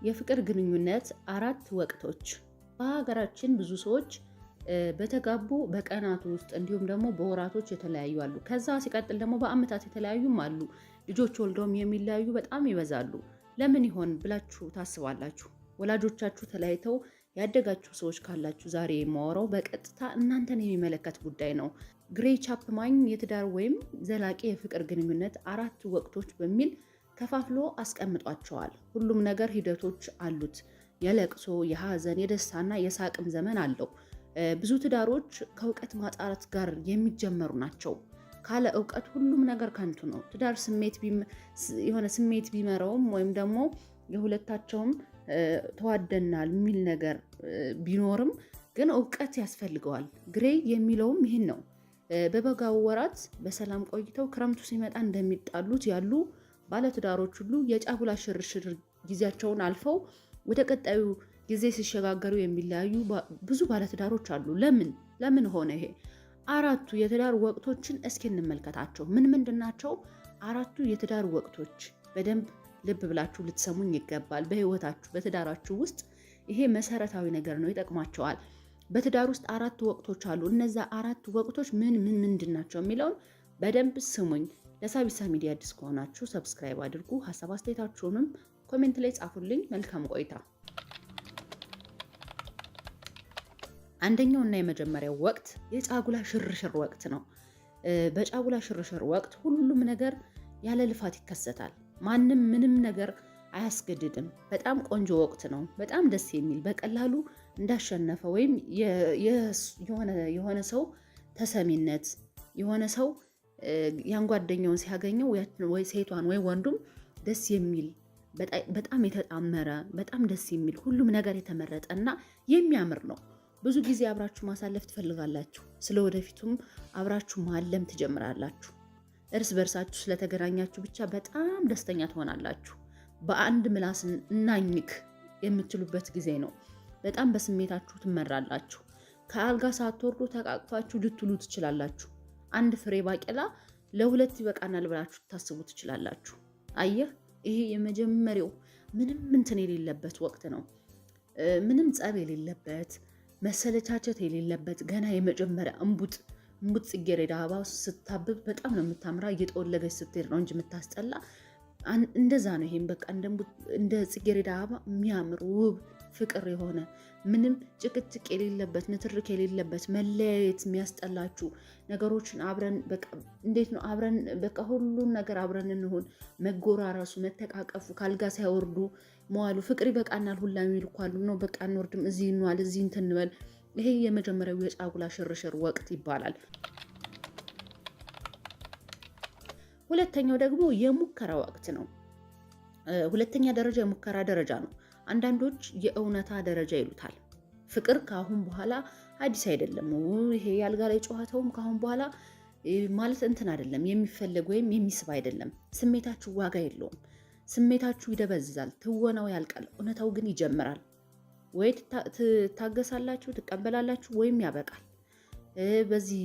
የፍቅር ግንኙነት 4 ወቅቶች። በሀገራችን ብዙ ሰዎች በተጋቡ በቀናት ውስጥ እንዲሁም ደግሞ በወራቶች የተለያዩ አሉ። ከዛ ሲቀጥል ደግሞ በአመታት የተለያዩም አሉ። ልጆች ወልደውም የሚለያዩ በጣም ይበዛሉ። ለምን ይሆን ብላችሁ ታስባላችሁ? ወላጆቻችሁ ተለያይተው ያደጋችሁ ሰዎች ካላችሁ ዛሬ የማወራው በቀጥታ እናንተን የሚመለከት ጉዳይ ነው። ግሬይ ቻፕማን የትዳር ወይም ዘላቂ የፍቅር ግንኙነት 4 ወቅቶች በሚል ከፋፍሎ አስቀምጧቸዋል። ሁሉም ነገር ሂደቶች አሉት። የለቅሶ፣ የሐዘን፣ የደስታና የሳቅም ዘመን አለው። ብዙ ትዳሮች ከእውቀት ማጣት ጋር የሚጀመሩ ናቸው። ካለ እውቀት ሁሉም ነገር ከንቱ ነው። ትዳር የሆነ ስሜት ቢመራውም ወይም ደግሞ የሁለታቸውም ተዋደናል የሚል ነገር ቢኖርም ግን እውቀት ያስፈልገዋል። ግሬይ የሚለውም ይህን ነው። በበጋው ወራት በሰላም ቆይተው ክረምቱ ሲመጣ እንደሚጣሉት ያሉ ባለትዳሮች ሁሉ የጫጉላ ሽርሽር ጊዜያቸውን አልፈው ወደ ቀጣዩ ጊዜ ሲሸጋገሩ የሚለያዩ ብዙ ባለትዳሮች አሉ። ለምን ሆነ ይሄ? 4ቱ የትዳር ወቅቶችን እስኪ እንመልከታቸው። ምንድን ናቸው 4ቱ የትዳር ወቅቶች? በደንብ ልብ ብላችሁ ልትሰሙኝ ይገባል። በህይወታችሁ በትዳራችሁ ውስጥ ይሄ መሰረታዊ ነገር ነው፣ ይጠቅማቸዋል። በትዳር ውስጥ 4 ወቅቶች አሉ። እነዛ 4 ወቅቶች ምንድን ናቸው የሚለውን በደንብ ስሙኝ። ለሳቢሳ ሚዲያ አዲስ ከሆናችሁ ሰብስክራይብ አድርጉ። ሀሳብ አስተያየታችሁንም ኮሜንት ላይ ጻፉልኝ። መልካም ቆይታ። አንደኛው እና የመጀመሪያው ወቅት የጫጉላ ሽርሽር ወቅት ነው። በጫጉላ ሽርሽር ወቅት ሁሉም ነገር ያለ ልፋት ይከሰታል። ማንም ምንም ነገር አያስገድድም። በጣም ቆንጆ ወቅት ነው። በጣም ደስ የሚል በቀላሉ እንዳሸነፈ ወይም የሆነ ሰው ተሰሚነት የሆነ ሰው ያን ጓደኛውን ሲያገኘው ወይ ሴቷን ወይ ወንዱም ደስ የሚል በጣም የተጣመረ በጣም ደስ የሚል ሁሉም ነገር የተመረጠ እና የሚያምር ነው። ብዙ ጊዜ አብራችሁ ማሳለፍ ትፈልጋላችሁ። ስለ ወደፊቱም አብራችሁ ማለም ትጀምራላችሁ። እርስ በርሳችሁ ስለተገናኛችሁ ብቻ በጣም ደስተኛ ትሆናላችሁ። በአንድ ምላስ እናኝክ የምትሉበት ጊዜ ነው። በጣም በስሜታችሁ ትመራላችሁ። ከአልጋ ሳትወርዱ ተቃቅፋችሁ ልትሉ ትችላላችሁ። አንድ ፍሬ ባቄላ ለሁለት ይበቃናል ብላችሁ ታስቡ ትችላላችሁ። አየህ፣ ይሄ የመጀመሪያው ምንም እንትን የሌለበት ወቅት ነው። ምንም ጸብ የሌለበት መሰለቻቸት የሌለበት ገና የመጀመሪያ እንቡጥ ጽጌረዳ አበባ ስታብብ በጣም ነው የምታምራ። እየጠወለገች ስትሄድ ነው እንጂ የምታስጠላ። እንደዛ ነው። ይሄም በቃ እንደ ጽጌረዳ አበባ የሚያምር ውብ ፍቅር የሆነ ምንም ጭቅጭቅ የሌለበት ንትርክ የሌለበት መለያየት የሚያስጠላችሁ ነገሮችን አብረን በቃ እንዴት ነው አብረን በቃ ሁሉን ነገር አብረን እንሆን፣ መጎራረሱ፣ መተቃቀፉ፣ ካልጋ ሳይወርዱ መዋሉ፣ ፍቅር ይበቃናል ሁላ የሚሉ እኮ አሉ። ነው በቃ እንወርድም፣ እዚህ እንዋል፣ እዚህ እንትን እንበል። ይሄ የመጀመሪያው የጫጉላ ሽርሽር ወቅት ይባላል። ሁለተኛው ደግሞ የሙከራ ወቅት ነው። ሁለተኛ ደረጃ የሙከራ ደረጃ ነው። አንዳንዶች የእውነታ ደረጃ ይሉታል። ፍቅር ከአሁን በኋላ አዲስ አይደለም። ይሄ ያልጋ ላይ ጨዋታውም ከአሁን በኋላ ማለት እንትን አይደለም፣ የሚፈለግ ወይም የሚስብ አይደለም። ስሜታችሁ ዋጋ የለውም። ስሜታችሁ ይደበዝዛል፣ ትወናው ያልቃል፣ እውነታው ግን ይጀምራል። ወይ ትታገሳላችሁ፣ ትቀበላላችሁ፣ ወይም ያበቃል። በዚህ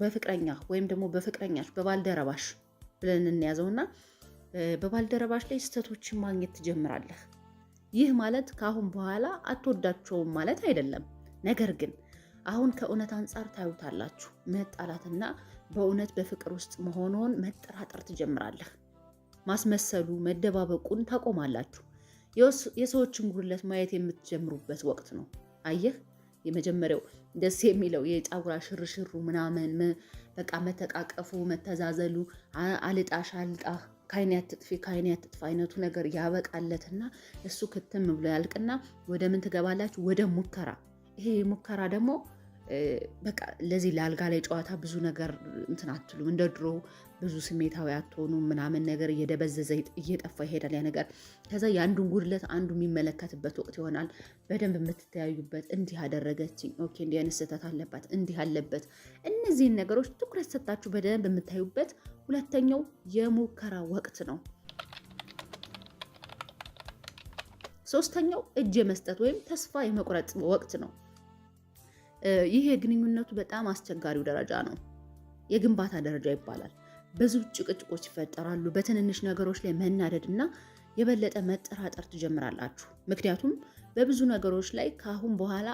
በፍቅረኛ ወይም ደግሞ በፍቅረኛች በባልደረባሽ ብለን እንያዘውና በባልደረባሽ ላይ ስህተቶችን ማግኘት ትጀምራለህ። ይህ ማለት ከአሁን በኋላ አትወዳቸውም ማለት አይደለም። ነገር ግን አሁን ከእውነት አንጻር ታዩታላችሁ። መጣላትና በእውነት በፍቅር ውስጥ መሆኑን መጠራጠር ትጀምራለህ። ማስመሰሉ መደባበቁን ታቆማላችሁ። የሰዎችን ጉድለት ማየት የምትጀምሩበት ወቅት ነው። አየህ፣ የመጀመሪያው ደስ የሚለው የጫጉላ ሽርሽሩ ምናምን በቃ መተቃቀፉ፣ መተዛዘሉ፣ አልጣሽ አልጣህ ከአይኔ አትጥፊ አይነቱ ነገር ያበቃለትና እሱ ክትም ብሎ ያልቅና ወደ ምን ትገባላችሁ? ወደ ሙከራ። ይሄ ሙከራ ደግሞ በቃ ለዚህ ለአልጋ ላይ ጨዋታ ብዙ ነገር እንትን አትሉም። እንደ ድሮ ብዙ ስሜታዊ አትሆኑ ምናምን ነገር እየደበዘዘ እየጠፋ ይሄዳል ያ ነገር። ከዛ የአንዱን ጉድለት አንዱ የሚመለከትበት ወቅት ይሆናል። በደንብ የምትተያዩበት፣ እንዲህ አደረገችኝ፣ ኦኬ እንዲህ አይነት ስህተት አለባት፣ እንዲህ አለበት። እነዚህን ነገሮች ትኩረት ሰጣችሁ በደንብ የምታዩበት ሁለተኛው የሙከራ ወቅት ነው። ሶስተኛው እጅ የመስጠት ወይም ተስፋ የመቁረጥ ወቅት ነው። ይህ የግንኙነቱ በጣም አስቸጋሪው ደረጃ ነው። የግንባታ ደረጃ ይባላል። ብዙ ጭቅጭቆች ይፈጠራሉ። በትንንሽ ነገሮች ላይ መናደድ እና የበለጠ መጠራጠር ትጀምራላችሁ። ምክንያቱም በብዙ ነገሮች ላይ ከአሁን በኋላ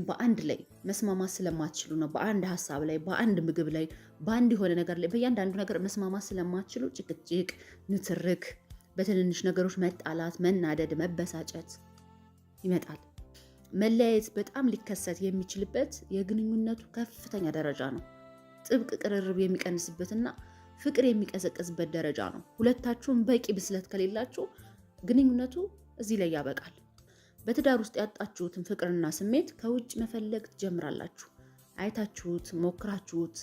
በአንድ ላይ መስማማት ስለማትችሉ ነው። በአንድ ሀሳብ ላይ፣ በአንድ ምግብ ላይ፣ በአንድ የሆነ ነገር ላይ በእያንዳንዱ ነገር መስማማት ስለማትችሉ ጭቅጭቅ፣ ንትርክ፣ በትንንሽ ነገሮች መጣላት፣ መናደድ፣ መበሳጨት ይመጣል። መለያየት በጣም ሊከሰት የሚችልበት የግንኙነቱ ከፍተኛ ደረጃ ነው። ጥብቅ ቅርርብ የሚቀንስበትና ፍቅር የሚቀዘቅዝበት ደረጃ ነው። ሁለታችሁም በቂ ብስለት ከሌላችሁ ግንኙነቱ እዚህ ላይ ያበቃል። በትዳር ውስጥ ያጣችሁትን ፍቅርና ስሜት ከውጭ መፈለግ ትጀምራላችሁ። አይታችሁት ሞክራችሁት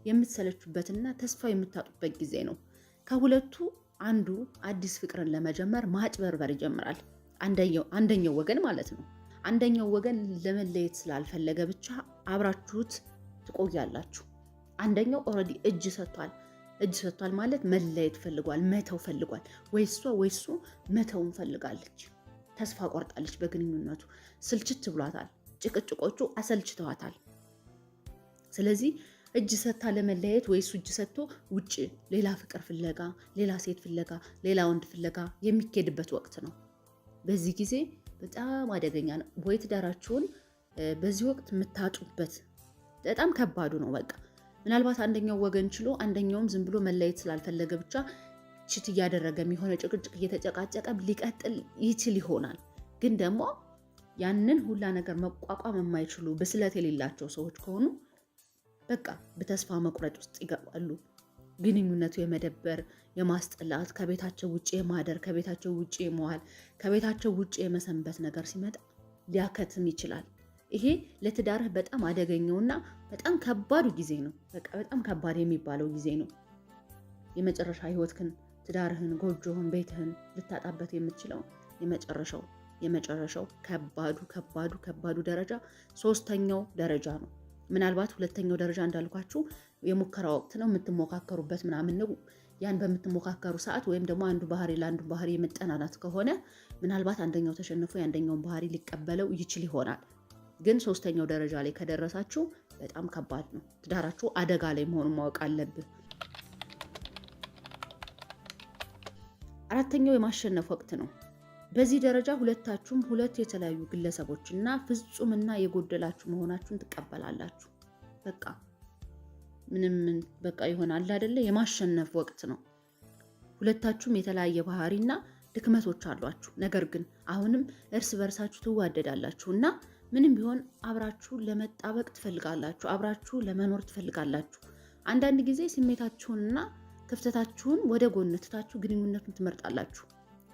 የምትሰለቹበትና ተስፋ የምታጡበት ጊዜ ነው። ከሁለቱ አንዱ አዲስ ፍቅርን ለመጀመር ማጭበርበር ይጀምራል። አንደኛው ወገን ማለት ነው። አንደኛው ወገን ለመለየት ስላልፈለገ ብቻ አብራችሁት ትቆያላችሁ። አንደኛው ኦልሬዲ እጅ ሰጥቷል ማለት መለየት ፈልጓል፣ መተው ፈልጓል። ወይ እሷ ወይ እሱ መተውን ፈልጋለች። ተስፋ ቆርጣለች በግንኙነቱ። ስልችት ብሏታል። ጭቅጭቆቹ አሰልችተዋታል። ስለዚህ እጅ ሰጥታ ለመለየት ወይ እሱ እጅ ሰጥቶ ውጭ ሌላ ፍቅር ፍለጋ፣ ሌላ ሴት ፍለጋ፣ ሌላ ወንድ ፍለጋ የሚኬድበት ወቅት ነው። በዚህ ጊዜ በጣም አደገኛ ነው። ወይ ትዳራችሁን በዚህ ወቅት የምታጡበት በጣም ከባዱ ነው። በቃ ምናልባት አንደኛው ወገን ችሎ አንደኛውም ዝም ብሎ መለየት ስላልፈለገ ብቻ ችት እያደረገ የሆነ ጭቅጭቅ እየተጨቃጨቀ ሊቀጥል ይችል ይሆናል። ግን ደግሞ ያንን ሁላ ነገር መቋቋም የማይችሉ ብስለት የሌላቸው ሰዎች ከሆኑ በቃ በተስፋ መቁረጥ ውስጥ ይገባሉ። ግንኙነቱ የመደበር፣ የማስጠላት፣ ከቤታቸው ውጭ የማደር፣ ከቤታቸው ውጭ የመዋል፣ ከቤታቸው ውጭ የመሰንበት ነገር ሲመጣ ሊያከትም ይችላል። ይሄ ለትዳርህ በጣም አደገኛውና በጣም ከባዱ ጊዜ ነው። በቃ በጣም ከባድ የሚባለው ጊዜ ነው። የመጨረሻ ህይወትህን፣ ትዳርህን፣ ጎጆህን፣ ቤትህን ልታጣበት የምትችለው የመጨረሻው ከባዱ ደረጃ ሶስተኛው ደረጃ ነው። ምናልባት ሁለተኛው ደረጃ እንዳልኳችሁ የሙከራ ወቅት ነው፣ የምትሞካከሩበት ምናምን ነው። ያን በምትሞካከሩ ሰዓት ወይም ደግሞ አንዱ ባህሪ ለአንዱ ባህሪ የመጠናናት ከሆነ ምናልባት አንደኛው ተሸንፎ የአንደኛውን ባህሪ ሊቀበለው ይችል ይሆናል። ግን ሶስተኛው ደረጃ ላይ ከደረሳችሁ በጣም ከባድ ነው። ትዳራችሁ አደጋ ላይ መሆኑን ማወቅ አለብህ። አራተኛው የማሸነፍ ወቅት ነው። በዚህ ደረጃ ሁለታችሁም ሁለት የተለያዩ ግለሰቦችና ፍጹምና የጎደላችሁ መሆናችሁን ትቀበላላችሁ። በቃ ይሆናል አይደለ? የማሸነፍ ወቅት ነው። ሁለታችሁም የተለያየ ባህሪና ድክመቶች አሏችሁ። ነገር ግን አሁንም እርስ በርሳችሁ ትዋደዳላችሁ እና ምንም ቢሆን አብራችሁ ለመጣበቅ ትፈልጋላችሁ፣ አብራችሁ ለመኖር ትፈልጋላችሁ። አንዳንድ ጊዜ ስሜታችሁንና ክፍተታችሁን ወደ ጎን ትታችሁ ግንኙነቱን ትመርጣላችሁ።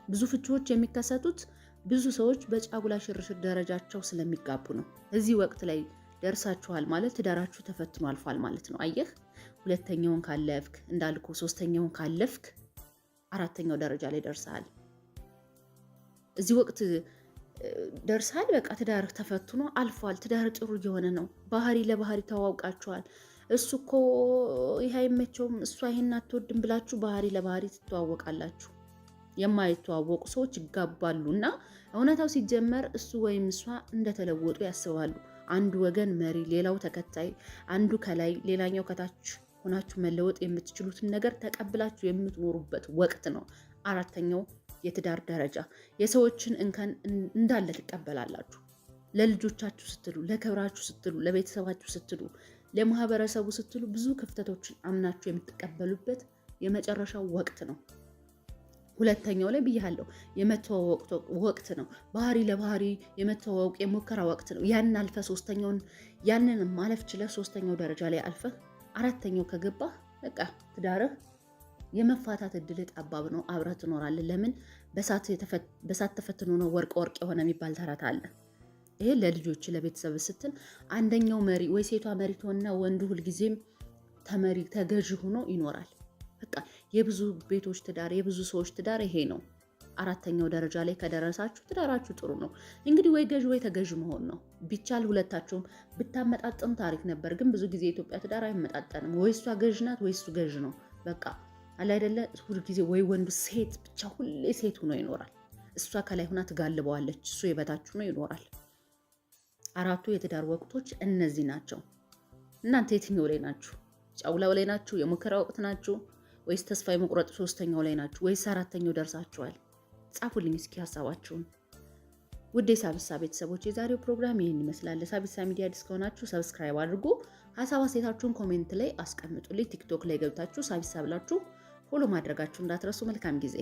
ብዙ ፍቺዎች የሚከሰቱት ብዙ ሰዎች በጫጉላ ሽርሽር ደረጃቸው ስለሚጋቡ ነው። እዚህ ወቅት ላይ ደርሳችኋል ማለት ትዳራችሁ ተፈትኖ አልፏል ማለት ነው። አየህ፣ ሁለተኛውን ካለፍክ እንዳልኩ፣ ሶስተኛውን ካለፍክ አራተኛው ደረጃ ላይ ደርሰሃል። እዚህ ወቅት ደርሰሃል። በቃ ትዳር ተፈትኖ አልፏል። ትዳር ጥሩ እየሆነ ነው። ባህሪ ለባህሪ ተዋውቃችኋል። እሱ እኮ ይህ አይመቸውም፣ እሷ ይሄን አትወድም ብላችሁ ባህሪ ለባህሪ ትተዋወቃላችሁ። የማይተዋወቁ ሰዎች ይጋባሉ እና እውነታው ሲጀመር እሱ ወይም እሷ እንደተለወጡ ያስባሉ። አንዱ ወገን መሪ፣ ሌላው ተከታይ፣ አንዱ ከላይ ሌላኛው ከታች ሆናችሁ መለወጥ የምትችሉትን ነገር ተቀብላችሁ የምትኖሩበት ወቅት ነው። አራተኛው የትዳር ደረጃ የሰዎችን እንከን እንዳለ ትቀበላላችሁ። ለልጆቻችሁ ስትሉ፣ ለክብራችሁ ስትሉ፣ ለቤተሰባችሁ ስትሉ፣ ለማህበረሰቡ ስትሉ ብዙ ክፍተቶችን አምናችሁ የምትቀበሉበት የመጨረሻው ወቅት ነው። ሁለተኛው ላይ ብያለሁ፣ የመተዋወቅ ወቅት ነው። ባህሪ ለባህሪ የመተዋወቅ የሙከራ ወቅት ነው። ያንን አልፈ ሶስተኛውን ያንን ማለፍ ችለህ ሶስተኛው ደረጃ ላይ አልፈህ አራተኛው ከገባህ በቃ ትዳርህ የመፋታት እድል ጠባብ ነው። አብረህ ትኖራለህ። ለምን? በሳት ተፈትኖ ነው ወርቅ የሆነ የሚባል ተረት አለ። ይሄ ለልጆች ለቤተሰብ ስትል አንደኛው መሪ ወይ ሴቷ መሪ ትሆንና ወንዱ ሁልጊዜም ተመሪ ተገዥ ሆኖ ይኖራል። በቃ የብዙ ቤቶች ትዳር የብዙ ሰዎች ትዳር ይሄ ነው። አራተኛው ደረጃ ላይ ከደረሳችሁ ትዳራችሁ ጥሩ ነው። እንግዲህ ወይ ገዥ ወይ ተገዥ መሆን ነው። ቢቻል ሁለታችሁም ብታመጣጥኑ ታሪክ ነበር። ግን ብዙ ጊዜ የኢትዮጵያ ትዳር አይመጣጠንም። ወይ እሷ ገዥ ናት ወይ እሱ ገዥ ነው። በቃ አለ አይደለ? ሁሉ ጊዜ ወይ ወንዱ ሴት ብቻ ሁሌ ሴት ሆኖ ይኖራል። እሷ ከላይ ሆና ትጋልበዋለች፣ እሱ የበታች ሆኖ ይኖራል። አራቱ የትዳር ወቅቶች እነዚህ ናቸው። እናንተ የትኛው ላይ ናችሁ? ጫውላው ላይ ናችሁ? የሙከራ ወቅት ናችሁ? ወይስ ተስፋ የመቁረጥ 3ኛው ላይ ናችሁ? ወይስ 4ኛው ደርሳችኋል? ጻፉልኝ እስኪ ሀሳባችሁን። ውድ የሳቢሳ ቤተሰቦች የዛሬው ፕሮግራም ይህን ይመስላል። ሳቢሳ ሚዲያ አዲስ ከሆናችሁ ሰብስክራይብ አድርጉ። ሀሳብ አስተያየታችሁን ኮሜንት ላይ አስቀምጡልኝ። ቲክቶክ ላይ ገብታችሁ ሳቢሳ ብላችሁ ፎሎ ማድረጋችሁ እንዳትረሱ። መልካም ጊዜ